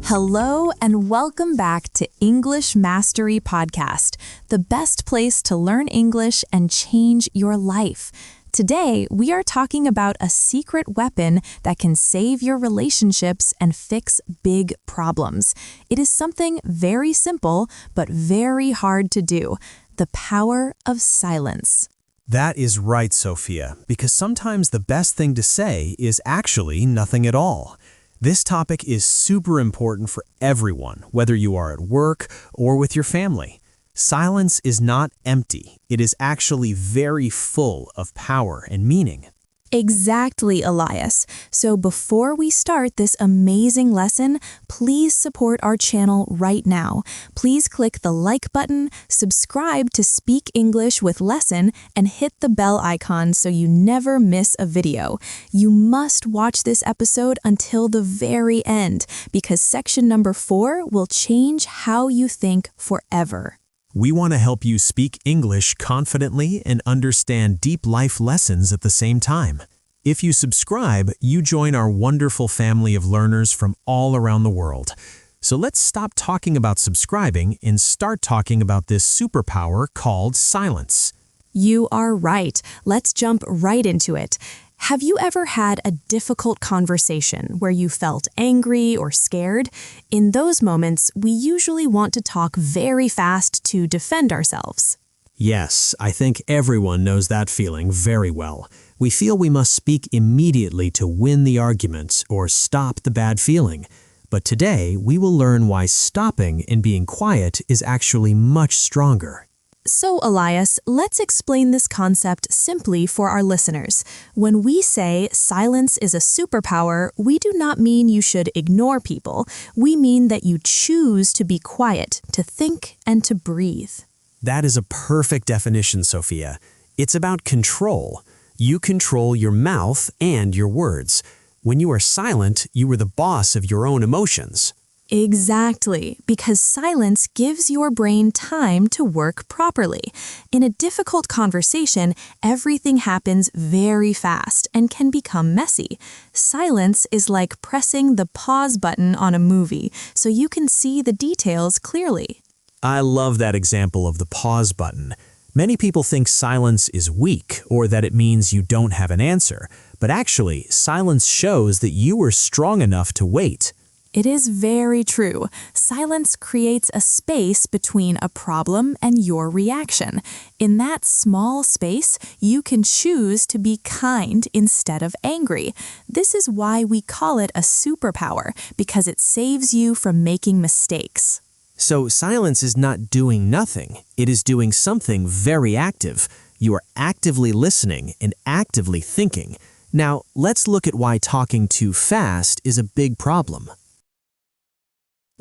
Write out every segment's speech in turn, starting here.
Hello and welcome back to English Mastery Podcast, the best place to learn English and change your life. Today, we are talking about a secret weapon that can save your relationships and fix big problems. It is something very simple, but very hard to do: the power of silence. That is right, Sophia, because sometimes the best thing to say is actually nothing at all. This topic is super important for everyone, whether you are at work or with your family. Silence is not empty. It is actually very full of power and meaning. Exactly, Elias. So before we start this amazing lesson, please support our channel right now. Please click the like button, subscribe to Speak English with Lesson, and hit the bell icon so you never miss a video. You must watch this episode until the very end, because section number 4 will change how you think forever. We want to help you speak English confidently and understand deep life lessons at the same time. If you subscribe, you join our wonderful family of learners from all around the world. So let's stop talking about subscribing and start talking about this superpower called silence. You are right. Let's jump right into it. Have you ever had a difficult conversation where you felt angry or scared? In those moments, we usually want to talk very fast to defend ourselves. Yes, I think everyone knows that feeling very well. We feel we must speak immediately to win the argument or stop the bad feeling. But today, we will learn why stopping and being quiet is actually much stronger. So, Elias, let's explain this concept simply for our listeners. When we say silence is a superpower, we do not mean you should ignore people. We mean that you choose to be quiet, to think, and to breathe. That is a perfect definition, Sophia. It's about control. You control your mouth and your words. When you are silent, you are the boss of your own emotions. Exactly, because silence gives your brain time to work properly. In a difficult conversation, everything happens very fast and can become messy. Silence is like pressing the pause button on a movie, so you can see the details clearly. I love that example of the pause button. Many people think silence is weak or that it means you don't have an answer, but actually, silence shows that you are strong enough to wait. It is very true. Silence creates a space between a problem and your reaction. In that small space, you can choose to be kind instead of angry. This is why we call it a superpower, because it saves you from making mistakes. So silence is not doing nothing. It is doing something very active. You are actively listening and actively thinking. Now, let's look at why talking too fast is a big problem.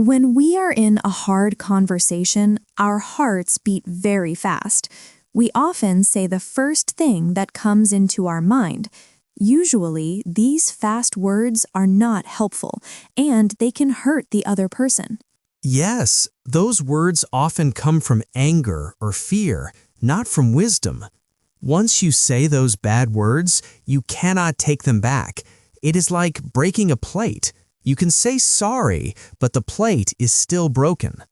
When we are in a hard conversation, our hearts beat very fast. We often say the first thing that comes into our mind. Usually, these fast words are not helpful, and they can hurt the other person. Yes, those words often come from anger or fear, not from wisdom. Once you say those bad words, you cannot take them back. It is like breaking a plate. You can say sorry, but the plate is still broken.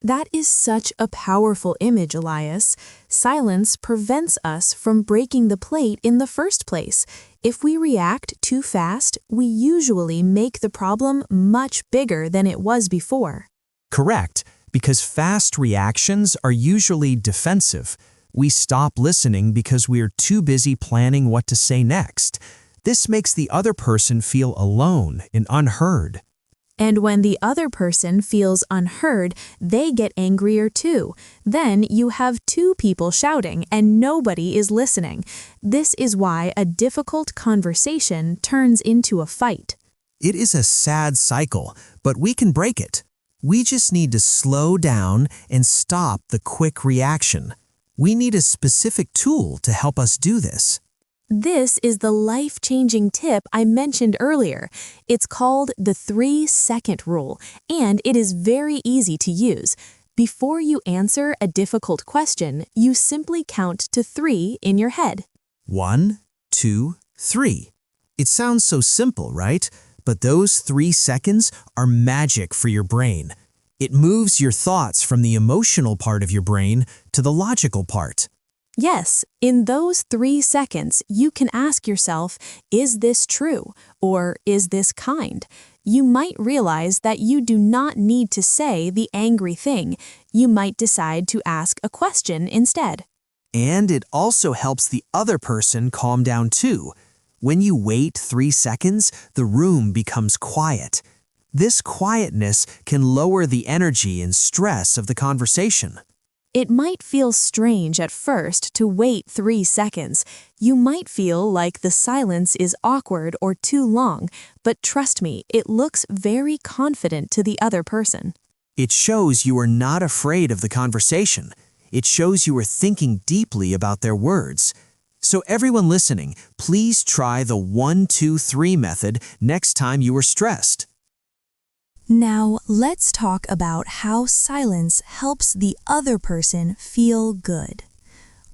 That is such a powerful image, Elias. Silence prevents us from breaking the plate in the first place. If we react too fast, we usually make the problem much bigger than it was before. Correct, because fast reactions are usually defensive. We stop listening because we are too busy planning what to say next. This makes the other person feel alone and unheard. And when the other person feels unheard, they get angrier too. Then you have two people shouting and nobody is listening. This is why a difficult conversation turns into a fight. It is a sad cycle, but we can break it. We just need to slow down and stop the quick reaction. We need a specific tool to help us do this. This is the life-changing tip I mentioned earlier. It's called the 3-second rule, and it is very easy to use. Before you answer a difficult question, you simply count to 3 in your head. 1, 2, 3. It sounds so simple, right? But those 3 seconds are magic for your brain. It moves your thoughts from the emotional part of your brain to the logical part. Yes, in those 3 seconds, you can ask yourself, is this true? Or is this kind? You might realize that you do not need to say the angry thing. You might decide to ask a question instead. And it also helps the other person calm down too. When you wait 3 seconds, the room becomes quiet. This quietness can lower the energy and stress of the conversation. It might feel strange at first to wait 3 seconds. You might feel like the silence is awkward or too long, but trust me, it looks very confident to the other person. It shows you are not afraid of the conversation. It shows you are thinking deeply about their words. So everyone listening, please try the 1, 2, 3 method next time you are stressed. Now, let's talk about how silence helps the other person feel good.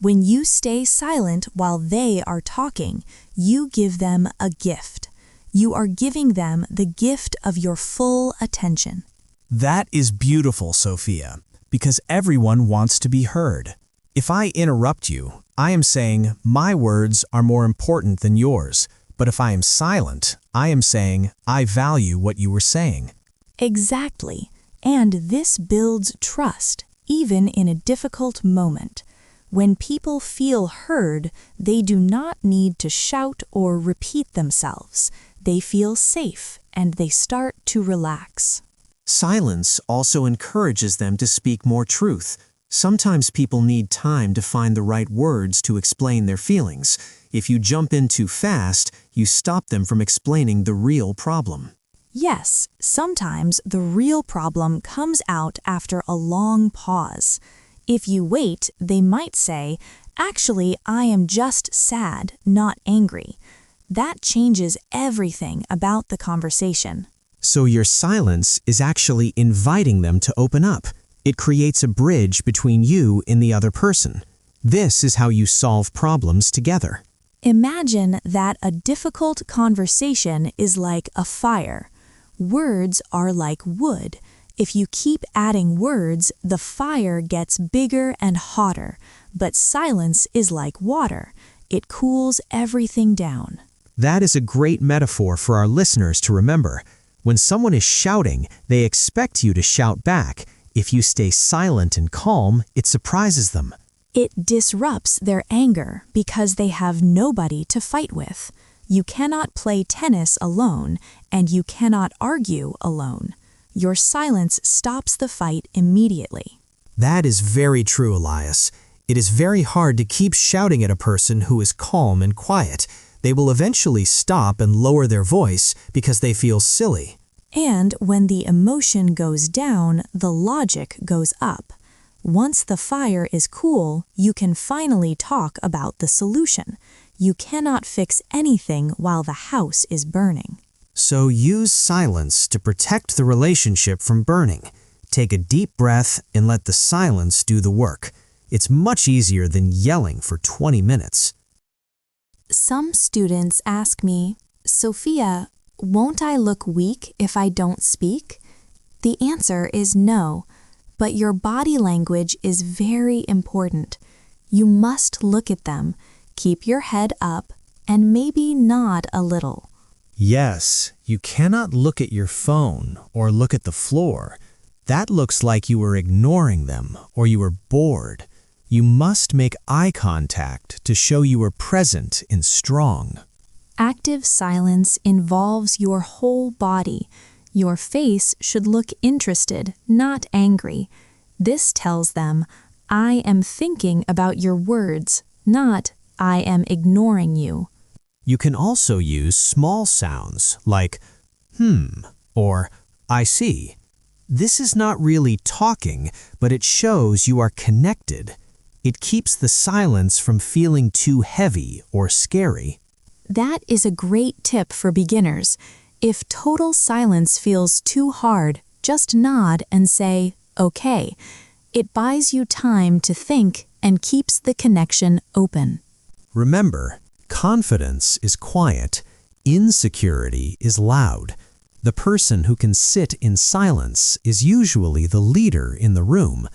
When you stay silent while they are talking, you give them a gift. You are giving them the gift of your full attention. That is beautiful, Sophia, because everyone wants to be heard. If I interrupt you, I am saying my words are more important than yours. But if I am silent, I am saying I value what you were saying. Exactly, and this builds trust, even in a difficult moment. When people feel heard, they do not need to shout or repeat themselves. They feel safe, and they start to relax. Silence also encourages them to speak more truth. Sometimes people need time to find the right words to explain their feelings. If you jump in too fast, you stop them from explaining the real problem. Yes, sometimes the real problem comes out after a long pause. If you wait, they might say, "Actually, I am just sad, not angry." That changes everything about the conversation. So your silence is actually inviting them to open up. It creates a bridge between you and the other person. This is how you solve problems together. Imagine that a difficult conversation is like a fire. Words are like wood. If you keep adding words, the fire gets bigger and hotter. But silence is like water. It cools everything down. That is a great metaphor for our listeners to remember. When someone is shouting, they expect you to shout back. If you stay silent and calm, it surprises them. It disrupts their anger because they have nobody to fight with. You cannot play tennis alone, and you cannot argue alone. Your silence stops the fight immediately. That is very true, Elias. It is very hard to keep shouting at a person who is calm and quiet. They will eventually stop and lower their voice because they feel silly. And when the emotion goes down, the logic goes up. Once the fire is cool, you can finally talk about the solution. You cannot fix anything while the house is burning. So use silence to protect the relationship from burning. Take a deep breath and let the silence do the work. It's much easier than yelling for 20 minutes. Some students ask me, "Sophia, won't I look weak if I don't speak?" The answer is no, but your body language is very important. You must look at them, keep your head up, and maybe nod a little. Yes, you cannot look at your phone or look at the floor. That looks like you are ignoring them or you are bored. You must make eye contact to show you are present and strong. Active silence involves your whole body. Your face should look interested, not angry. This tells them, "I am thinking about your words," not "I am ignoring you." You can also use small sounds like or "I see." This is not really talking, but it shows you are connected. It keeps the silence from feeling too heavy or scary. That is a great tip for beginners. If total silence feels too hard, just nod and say, "Okay." It buys you time to think and keeps the connection open. Remember, confidence is quiet. Insecurity is loud. The person who can sit in silence is usually the leader in the room.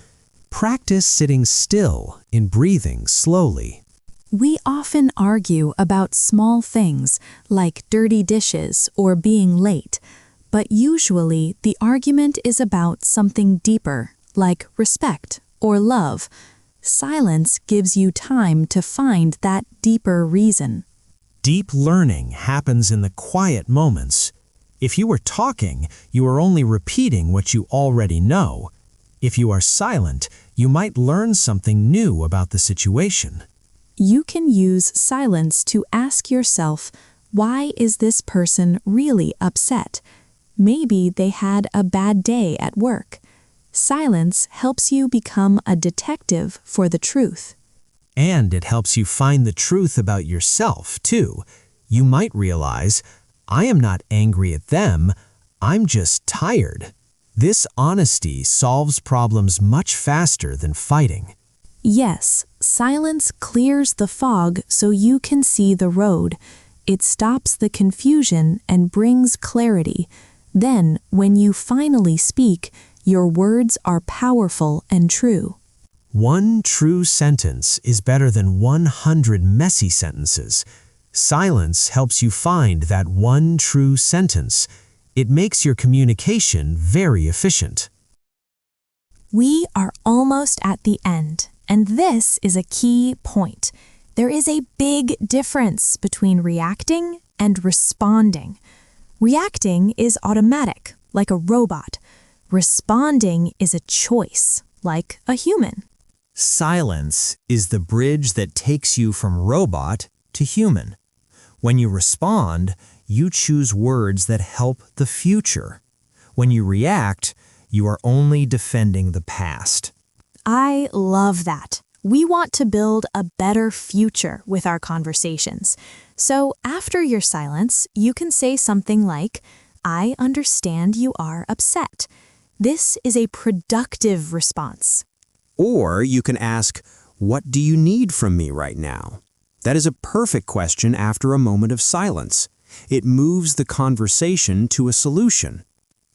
Practice sitting still and breathing slowly. We often argue about small things like dirty dishes or being late, but usually the argument is about something deeper, like respect or love. Silence gives you time to find that deeper reason. Deep learning happens in the quiet moments. If you are talking, you are only repeating what you already know. If you are silent, you might learn something new about the situation. You can use silence to ask yourself, why is this person really upset? Maybe they had a bad day at work. Silence helps you become a detective for the truth. And it helps you find the truth about yourself, too. You might realize, I am not angry at them, I'm just tired. This honesty solves problems much faster than fighting. Yes, silence clears the fog so you can see the road. It stops the confusion and brings clarity. Then, when you finally speak, your words are powerful and true. One true sentence is better than 100 messy sentences. Silence helps you find that one true sentence. It makes your communication very efficient. We are almost at the end, and this is a key point. There is a big difference between reacting and responding. Reacting is automatic, like a robot. Responding is a choice, like a human. Silence is the bridge that takes you from robot to human. When you respond, you choose words that help the future. When you react, you are only defending the past. I love that. We want to build a better future with our conversations. So after your silence, you can say something like, I understand you are upset. This is a productive response. Or you can ask, what do you need from me right now? That is a perfect question after a moment of silence. It moves the conversation to a solution.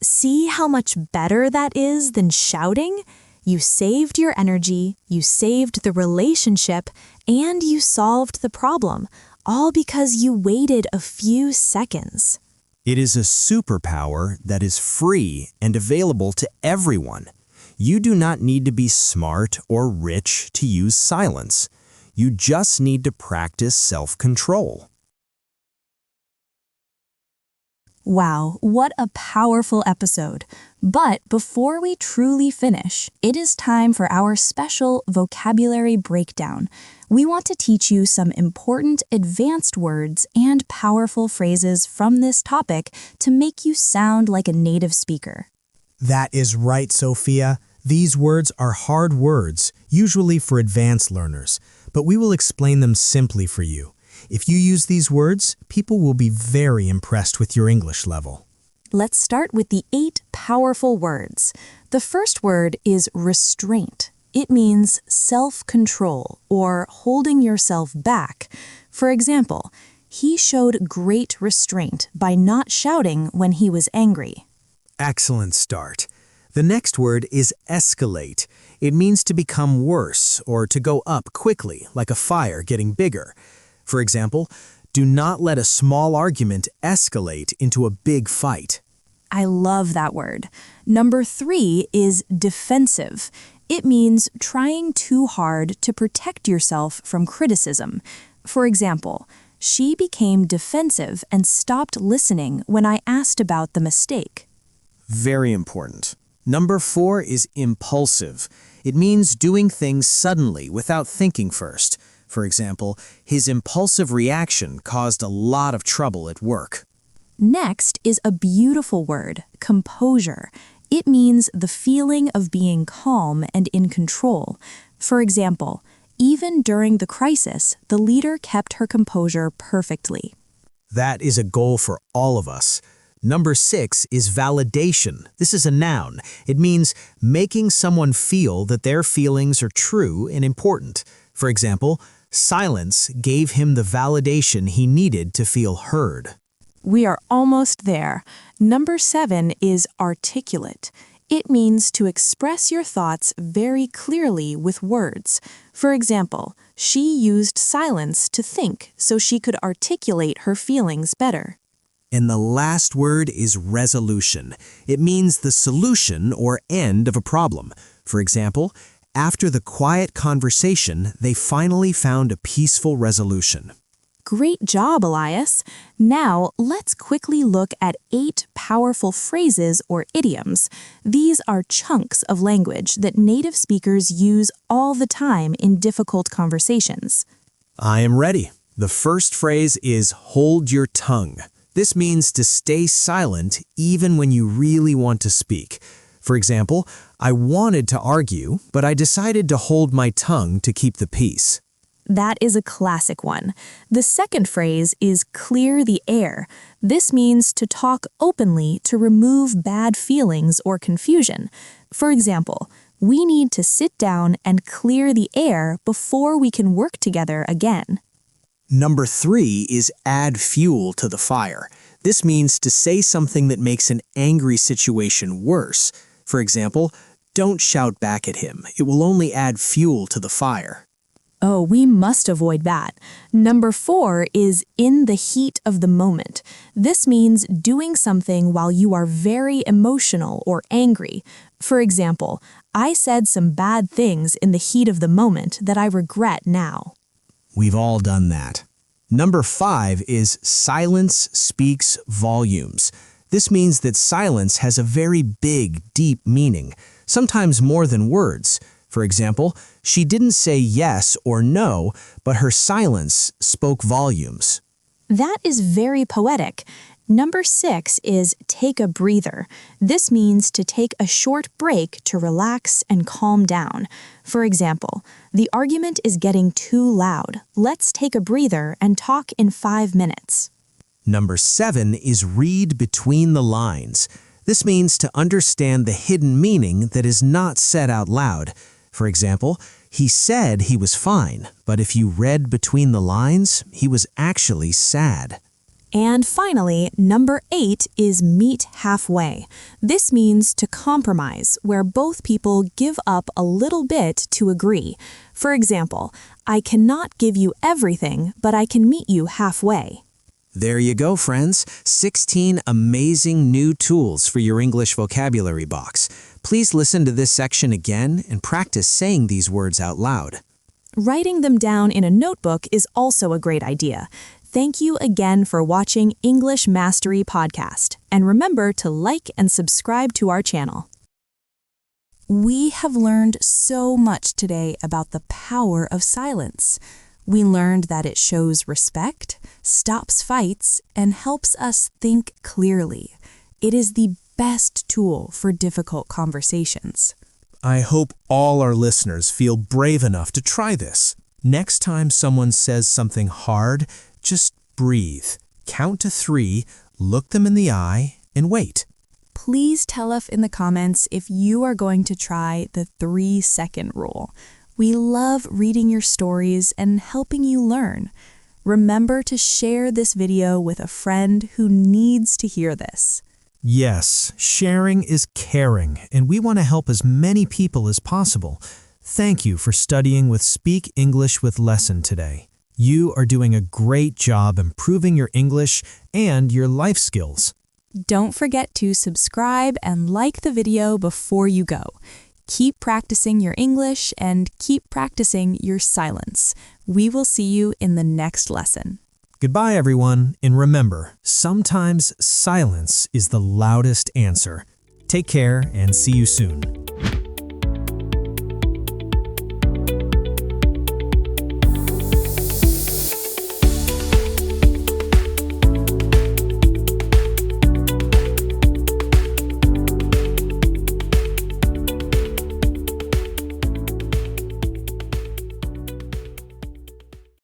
See how much better that is than shouting? You saved your energy, you saved the relationship, and you solved the problem, all because you waited a few seconds. It is a superpower that is free and available to everyone. You do not need to be smart or rich to use silence. You just need to practice self-control. Wow, what a powerful episode. But before we truly finish, it is time for our special vocabulary breakdown. We want to teach you some important advanced words and powerful phrases from this topic to make you sound like a native speaker. That is right, Sophia. These words are hard words, usually for advanced learners, but we will explain them simply for you. If you use these words, people will be very impressed with your English level. Let's start with the 8 powerful words. The first word is restraint. It means self-control or holding yourself back. For example, he showed great restraint by not shouting when he was angry. Excellent start. The next word is escalate. It means to become worse or to go up quickly, like a fire getting bigger. For example, do not let a small argument escalate into a big fight. I love that word. Number 3 is defensive. It means trying too hard to protect yourself from criticism. For example, she became defensive and stopped listening when I asked about the mistake. Very important. Number 4 is impulsive. It means doing things suddenly without thinking first. For example, his impulsive reaction caused a lot of trouble at work. Next is a beautiful word, composure. It means the feeling of being calm and in control. For example, even during the crisis, the leader kept her composure perfectly. That is a goal for all of us. Number 6 is validation. This is a noun. It means making someone feel that their feelings are true and important. For example, silence gave him the validation he needed to feel heard. We are almost there. Number 7 is articulate. It means to express your thoughts very clearly with words. For example, she used silence to think so she could articulate her feelings better. And the last word is resolution. It means the solution or end of a problem. For example, after the quiet conversation, they finally found a peaceful resolution. Great job, Elias. Now, let's quickly look at 8 powerful phrases or idioms. These are chunks of language that native speakers use all the time in difficult conversations. I am ready. The first phrase is hold your tongue. This means to stay silent even when you really want to speak. For example, I wanted to argue, but I decided to hold my tongue to keep the peace. That is a classic one. The second phrase is clear the air. This means to talk openly to remove bad feelings or confusion. For example, we need to sit down and clear the air before we can work together again. Number 3 is add fuel to the fire. This means to say something that makes an angry situation worse. For example, don't shout back at him. It will only add fuel to the fire. Oh, we must avoid that. Number 4 is in the heat of the moment. This means doing something while you are very emotional or angry. For example, I said some bad things in the heat of the moment that I regret now. We've all done that. Number 5 is silence speaks volumes. This means that silence has a very big, deep meaning, sometimes more than words. For example, she didn't say yes or no, but her silence spoke volumes. That is very poetic. Number 6 is take a breather. This means to take a short break to relax and calm down. For example, the argument is getting too loud. Let's take a breather and talk in 5 minutes. Number 7 is read between the lines. This means to understand the hidden meaning that is not said out loud. For example, he said he was fine, but if you read between the lines, he was actually sad. And finally, number 8 is meet halfway. This means to compromise, where both people give up a little bit to agree. For example, I cannot give you everything, but I can meet you halfway. There you go, friends. 16 amazing new tools for your English vocabulary box. Please listen to this section again and practice saying these words out loud. Writing them down in a notebook is also a great idea. Thank you again for watching English Mastery Podcast, and remember to like and subscribe to our channel. We have learned so much today about the power of silence. We learned that it shows respect, stops fights, and helps us think clearly. It is the best tool for difficult conversations. I hope all our listeners feel brave enough to try this. Next time someone says something hard, just breathe, count to 3, look them in the eye, and wait. Please tell us in the comments if you are going to try the 3-second rule. We love reading your stories and helping you learn. Remember to share this video with a friend who needs to hear this. Yes, sharing is caring, and we want to help as many people as possible. Thank you for studying with Speak English with Lesson today. You are doing a great job improving your English and your life skills. Don't forget to subscribe and like the video before you go. Keep practicing your English and keep practicing your silence. We will see you in the next lesson. Goodbye, everyone, and remember, sometimes silence is the loudest answer. Take care and see you soon.